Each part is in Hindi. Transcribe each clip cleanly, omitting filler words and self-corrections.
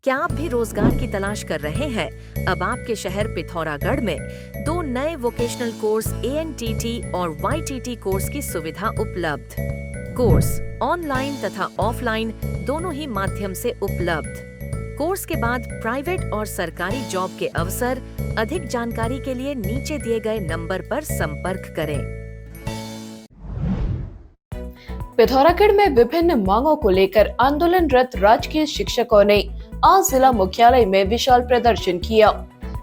क्या आप भी रोजगार की तलाश कर रहे हैं? अब आपके शहर पिथौरागढ़ में 2 नए वोकेशनल कोर्स ANTT और YTT कोर्स की सुविधा उपलब्ध। कोर्स ऑनलाइन तथा ऑफलाइन दोनों ही माध्यम से उपलब्ध। कोर्स के बाद प्राइवेट और सरकारी जॉब के अवसर। अधिक जानकारी के लिए नीचे दिए गए नंबर पर संपर्क करें। पिथौरागढ़ में विभिन्न मांगों को लेकर आंदोलनरत राजकीय शिक्षकों ने आज जिला मुख्यालय में विशाल प्रदर्शन किया।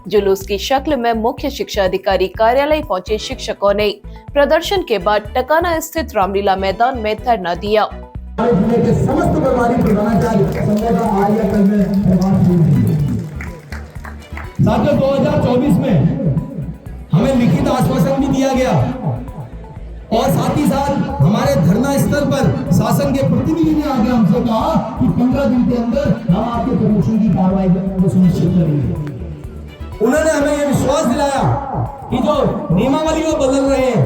जुलूस की शक्ल में मुख्य शिक्षा अधिकारी कार्यालय पहुंचे शिक्षकों ने प्रदर्शन के बाद टकाना स्थित रामलीला मैदान में धरना दिया। साथियों, 2024 में हमें लिखित आश्वासन भी दिया गया और साथ ही साथ हमारे धरना स्तर पर शासन के प्रतिनिधि ने आगे हमसे कहा कि 15 दिन के अंदर हम आपके प्रमोशन की कार्रवाई को सुनिश्चित करेंगे। उन्होंने हमें यह विश्वास दिलाया कि जो नियमावली वो बदल रहे हैं,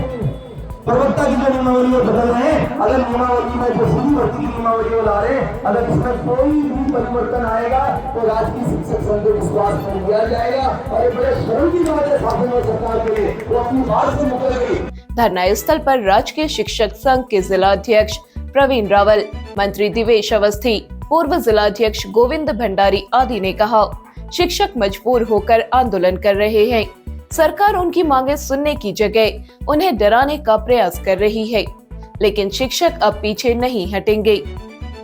प्रवक्ता की जो नियमावली वो बदल रहे हैं, अगर नियमावली में जो सीधी भर्ती की नियमावली वो ला रहे हैं, अगर इसमें कोई भी परिवर्तन आएगा तो राजकीय शिक्षक संघ को विश्वास में लिया जाएगा और एक बड़े शर्म की बात है शासन और सरकार के लिए वो अपनी बात से मुकर गई। धरना स्थल पर राजकीय शिक्षक संघ के जिला अध्यक्ष प्रवीण रावल, मंत्री दिवेश अवस्थी, पूर्व जिला अध्यक्ष गोविंद भंडारी आदि ने कहा, शिक्षक मजबूर होकर आंदोलन कर रहे हैं। सरकार उनकी मांगे सुनने की जगह उन्हें डराने का प्रयास कर रही है, लेकिन शिक्षक अब पीछे नहीं हटेंगे।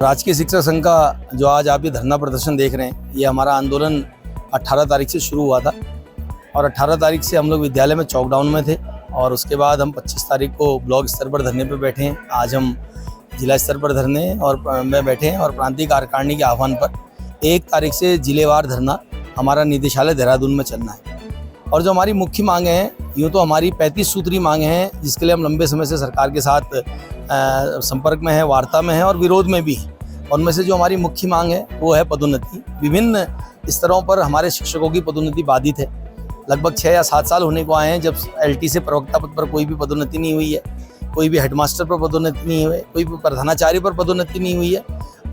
राजकीय शिक्षक संघ का जो आज आप ये धरना प्रदर्शन देख रहे हैं, ये हमारा आंदोलन 18 तारीख से शुरू हुआ था और 18 तारीख से हम लोग विद्यालय में चौकडाउन में थे और उसके बाद हम 25 तारीख को ब्लॉक स्तर पर धरने पे बैठे हैं। आज हम जिला स्तर पर धरने और में बैठे हैं और प्रांतीय कार्यकारिणी के आह्वान पर 1 तारीख से जिलेवार धरना हमारा निदेशालय देहरादून में चलना है। और जो हमारी मुख्य मांगे हैं, यूँ तो हमारी 35 सूत्री मांगे हैं जिसके लिए हम लंबे समय से सरकार के साथ संपर्क में है, वार्ता में है और विरोध में भी है। उनमें से जो हमारी मुख्य मांग है वो है पदोन्नति। विभिन्न स्तरों पर हमारे शिक्षकों की पदोन्नति बाधित है। लगभग 6 या 7 साल होने को आए हैं जब LT से प्रवक्ता पद पर कोई भी पदोन्नति नहीं हुई है, कोई भी हेडमास्टर पर पदोन्नति नहीं हुई है, कोई भी प्रधानाचार्य पर पदोन्नति नहीं हुई है।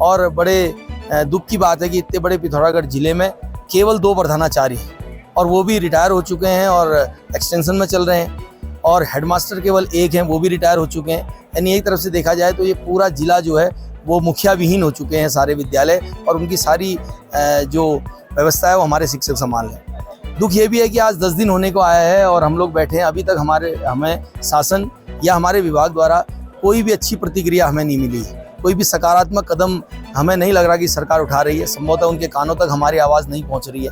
और बड़े दुख की बात है कि इतने बड़े पिथौरागढ़ जिले में केवल 2 प्रधानाचार्य हैं और वो भी रिटायर हो चुके हैं और एक्सटेंशन में चल रहे हैं, और हेडमास्टर केवल 1 हैं, वो भी रिटायर हो चुके हैं। यानी एक तरफ से देखा जाए तो ये पूरा जिला जो है वो मुखिया विहीन हो चुके हैं सारे विद्यालय, और उनकी सारी जो व्यवस्था है वो हमारे शिक्षक संभाल हैं। दुख ये भी है कि आज 10 दिन होने को आया है और हम लोग बैठे हैं, अभी तक हमें शासन या हमारे विभाग द्वारा कोई भी अच्छी प्रतिक्रिया हमें नहीं मिली है। कोई भी सकारात्मक कदम हमें नहीं लग रहा कि सरकार उठा रही है। संभवतः उनके कानों तक हमारी आवाज़ नहीं पहुंच रही है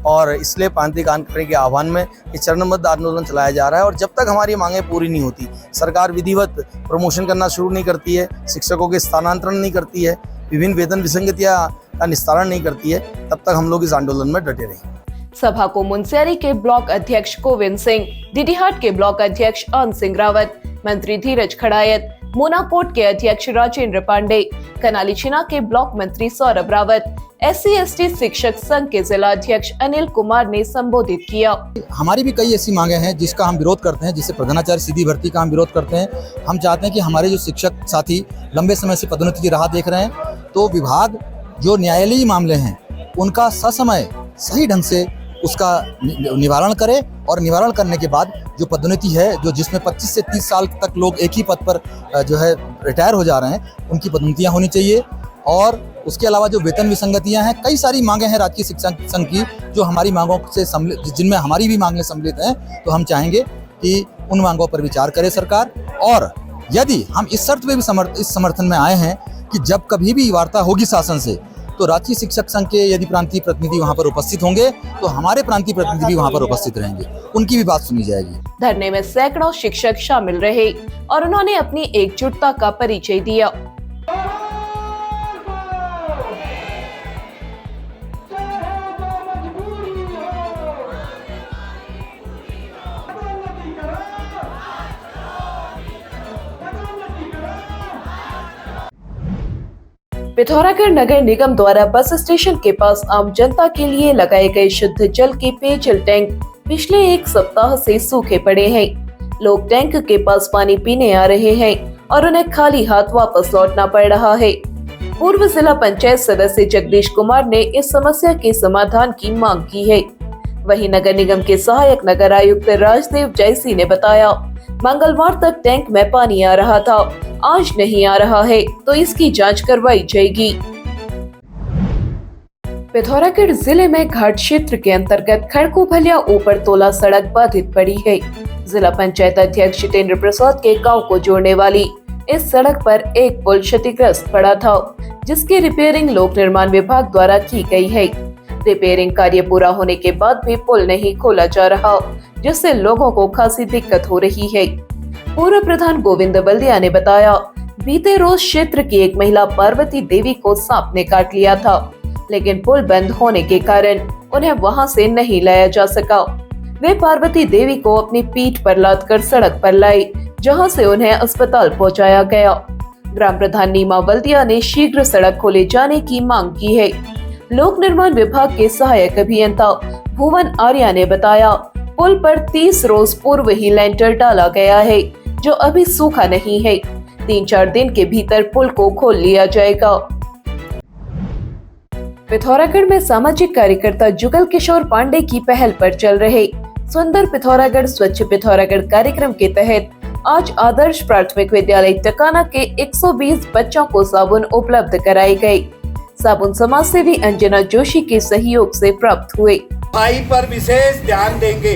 और इसलिए प्रांतीय कार्यकारिणी के आह्वान में ये चरणबद्ध आंदोलन चलाया जा रहा है। और जब तक हमारी मांगें पूरी नहीं होती, सरकार विधिवत प्रमोशन करना शुरू नहीं करती है, शिक्षकों के स्थानांतरण नहीं करती है, विभिन्न वेतन विसंगतियां का निस्तारण नहीं करती है, तब तक हम लोग इस आंदोलन में डटे रहेंगे। सभा को मुनस्यारी के ब्लॉक अध्यक्ष गोविंद सिंह, डीडीहाट के ब्लॉक अध्यक्ष आन सिंह रावत, मंत्री धीरज खड़ायत, मोनाकोट के अध्यक्ष राजेंद्र पांडे, कनाली छिना के ब्लॉक मंत्री सौरभ रावत, SC/ST शिक्षक संघ के जिला अध्यक्ष अनिल कुमार ने संबोधित किया। हमारी भी कई ऐसी मांगे हैं जिसका हम विरोध करते हैं, जिससे प्रधानाचार्य सीधी भर्ती का हम विरोध करते हैं। हम चाहते हैं कि हमारे जो शिक्षक साथी लंबे समय से पदोन्नति की राह देख रहे हैं, तो विभाग जो न्यायालयीय मामले हैं उनका ससमय सही ढंग से उसका निवारण करे और निवारण करने के बाद जो पदोन्नति है, जो जिसमें 25 से 30 साल तक लोग एक ही पद पर जो है रिटायर हो जा रहे हैं, उनकी पदोन्नतियाँ होनी चाहिए। और उसके अलावा जो वेतन विसंगतियाँ हैं, कई सारी मांगे हैं राजकीय शिक्षा संघ की जो हमारी मांगों से सम्मिलित, जिनमें हमारी भी मांगें सम्मिलित हैं, तो हम चाहेंगे कि उन मांगों पर विचार करे सरकार। और यदि हम इस शर्त में भी इस समर्थन में आए हैं कि जब कभी भी वार्ता होगी शासन से, तो राजकीय शिक्षक संघ के यदि प्रांतीय प्रतिनिधि वहां पर उपस्थित होंगे तो हमारे प्रांतीय प्रतिनिधि भी वहां पर उपस्थित रहेंगे, उनकी भी बात सुनी जाएगी। धरने में सैकड़ों शिक्षक शामिल रहे और उन्होंने अपनी एकजुटता का परिचय दिया। पिथौरागढ़ नगर निगम द्वारा बस स्टेशन के पास आम जनता के लिए लगाए गए शुद्ध जल के पेयजल टैंक पिछले 1 सप्ताह से सूखे पड़े हैं। लोग टैंक के पास पानी पीने आ रहे हैं और उन्हें खाली हाथ वापस लौटना पड़ रहा है। पूर्व जिला पंचायत सदस्य जगदीश कुमार ने इस समस्या के समाधान की मांग की है। वहीं नगर निगम के सहायक नगर आयुक्त राजदेव जयसी ने बताया, मंगलवार तक टैंक में पानी आ रहा था, आज नहीं आ रहा है तो इसकी जांच करवाई जाएगी। पिथौरागढ़ जिले में घाट क्षेत्र के अंतर्गत खड़कूभलिया ऊपर तोला सड़क बाधित पड़ी है। जिला पंचायत अध्यक्ष जितेंद्र प्रसाद के गांव को जोड़ने वाली इस सड़क पर एक पुल क्षतिग्रस्त पड़ा था, जिसकी रिपेयरिंग लोक निर्माण विभाग द्वारा की गई है। रिपेयरिंग कार्य पूरा होने के बाद भी पुल नहीं खोला जा रहा, जिससे लोगों को खासी दिक्कत हो रही है। पूर्व प्रधान गोविंद बल्दिया ने बताया, बीते रोज क्षेत्र की एक महिला पार्वती देवी को सांप ने काट लिया था, लेकिन पुल बंद होने के कारण उन्हें वहां से नहीं लाया जा सका। वे पार्वती देवी को अपनी पीठ पर लादकर सड़क पर लाए, जहां से उन्हें अस्पताल पहुंचाया गया। ग्राम प्रधान नीमा बल्दिया ने शीघ्र सड़क खोले जाने की मांग की है। लोक निर्माण विभाग के सहायक अभियंता भुवन आर्या ने बताया, पुल पर 30 रोज पूर्व ही लेंटर डाला गया है, जो अभी सूखा नहीं है। 3-4 दिन के भीतर पुल को खोल लिया जाएगा। पिथौरागढ़ में सामाजिक कार्यकर्ता जुगल किशोर पांडे की पहल पर चल रहे सुंदर पिथौरागढ़ स्वच्छ पिथौरागढ़ कार्यक्रम के तहत आज आदर्श प्राथमिक विद्यालय टकाना के 120 बच्चों को साबुन उपलब्ध कराए गए। साबुन समाज सेवी अंजना जोशी के सहयोग से प्राप्त हुए। सफाई पर विशेष ध्यान देंगे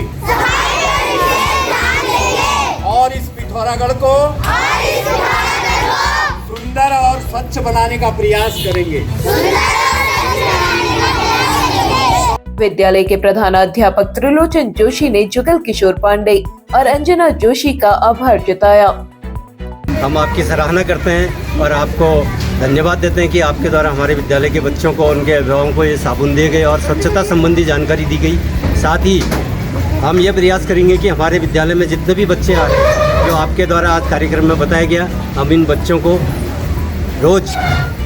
और इस पिथौरागढ़ को सुंदर और स्वच्छ बनाने का प्रयास करेंगे। विद्यालय के प्रधानाध्यापक त्रिलोचन जोशी ने जुगल किशोर पांडे और अंजना जोशी का आभार जताया। हम आपकी सराहना करते हैं और आपको धन्यवाद देते हैं कि आपके द्वारा हमारे विद्यालय के बच्चों को, उनके अभिभावकों को ये साबुन दिए गए और स्वच्छता संबंधी जानकारी दी गई। साथ ही हम ये प्रयास करेंगे कि हमारे विद्यालय में जितने भी बच्चे आ रहे हैं, जो आपके द्वारा आज कार्यक्रम में बताया गया, हम इन बच्चों को रोज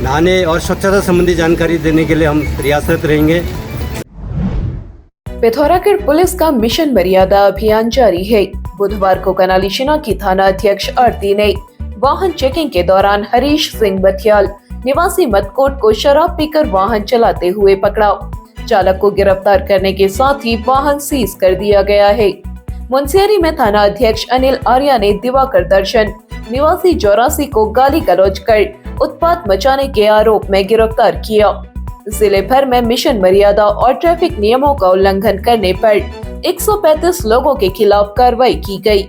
नहाने और स्वच्छता संबंधी जानकारी देने के लिए हम प्रयासरत रहेंगे। पिथौरागढ़ पुलिस का मिशन मर्यादा अभियान जारी है। बुधवार को कनालीशिना की थाना अध्यक्ष आरती ने वाहन चेकिंग के दौरान हरीश सिंह बथियाल निवासी मतकोट को शराब पीकर वाहन चलाते हुए पकड़ा। चालक को गिरफ्तार करने के साथ ही वाहन सीज कर दिया गया है। मुंसियारी में थाना अध्यक्ष अनिल आर्या ने दिवाकर दर्शन निवासी 84 को गाली गलौज कर उत्पात मचाने के आरोप में गिरफ्तार किया। जिले भर में मिशन मर्यादा और ट्रैफिक नियमों का उल्लंघन करने पर 135 लोगों के खिलाफ कार्रवाई की गई।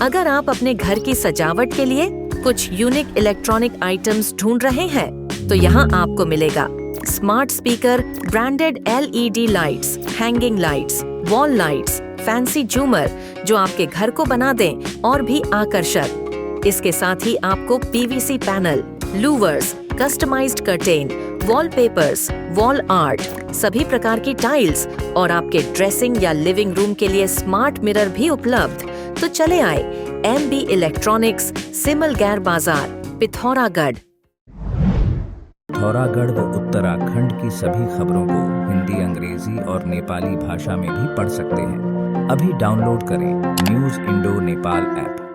अगर आप अपने घर की सजावट के लिए कुछ यूनिक इलेक्ट्रॉनिक आइटम्स ढूंढ रहे हैं, तो यहाँ आपको मिलेगा smart speaker, branded LED lights, hanging lights, wall lights, fancy झूमर जो आपके घर को बना दें और भी आकर्षक। इसके साथ ही आपको PVC panel, louvres, customised curtain, wallpapers, wall art, सभी प्रकार की टाइल्स और आपके ड्रेसिंग या लिविंग रूम के लिए स्मार्ट मिरर भी उपलब्ध। तो चले आए MB इलेक्ट्रॉनिक्स, सिमल गैर बाजार, पिथौरागढ़। पिथौरागढ़ व उत्तराखंड की सभी खबरों को हिंदी, अंग्रेजी और नेपाली भाषा में भी पढ़ सकते हैं। अभी डाउनलोड करें न्यूज़ इंडो नेपाल ऐप।